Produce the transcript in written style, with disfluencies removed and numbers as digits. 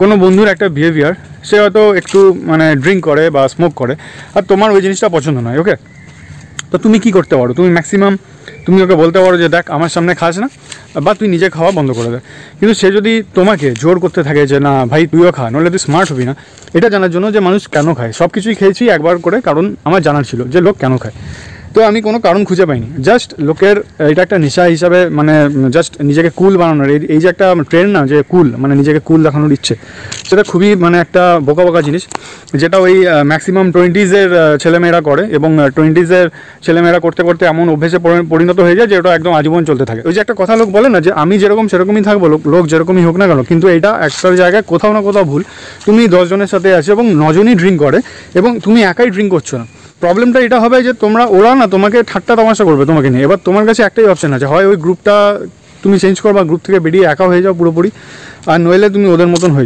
কোনো বন্ধুর একটা বিহেভিয়ার, সে হয়তো একটু মানে ড্রিঙ্ক করে বা স্মোক করে, আর তোমার ওই জিনিসটা পছন্দ নয়, ওকে? তো তুমি কি করতে পারো? তুমি ম্যাক্সিমাম তুমি ওকে বলতে পারো যে দেখ আমার সামনে খাস না, বা তুই নিজে খাওয়া বন্ধ করে দে। কিন্তু সে যদি তোমাকে জোর করতে থাকে যে না ভাই তুইও খা, নাহলে তুই স্মার্ট হবি না, এটা জানার জন্য যে মানুষ কেন খায়, সব কিছুই খেয়েছি একবার করে, কারণ আমার জানার ছিল যে লোক কেন খায়। তো আমি কোনো কারণ খুঁজে পাইনি, জাস্ট লোকের এটা একটা নেশা হিসাবে, মানে জাস্ট নিজেকে কুল বানানোর, এই যে একটা ট্রেন্ড না, যে কুল মানে নিজেকে কুল দেখানোর ইচ্ছে, সেটা খুবই মানে একটা বোকা বোকা জিনিস, যেটা ওই ম্যাক্সিমাম 20s-এর ছেলেমেয়েরা করে, এবং 20s-এর ছেলেমেয়েরা করতে করতে এমন অভ্যেসে পরিণত হয়ে যায় যে ওটা একদম আজীবন চলতে থাকে। ওই যে একটা কথা লোক বলে না যে আমি যেরকম সেরকমই থাকবো, লোক যেরকমই হোক না কেন, কিন্তু এটা একটা জায়গায় কোথাও না কোথাও ভুল। তুমি 10 জনের সাথে আছো এবং 9 জনই ড্রিঙ্ক করে, এবং তুমি একাই ড্রিঙ্ক করছো না। প্রবলেমটা এটা হবে যে ওরা না তোমাকে ঠাট্টা তামাশা করবে তোমাকে নিয়ে। এবার তোমার কাছে একটাই অপশন আছে, হয় ওই গ্রুপটা তুমি চেঞ্জ করো, বা গ্রুপ থেকে বেরিয়ে একা হয়ে যাও পুরোপুরি, আর নইলে তুমি ওদের মতন হয়ে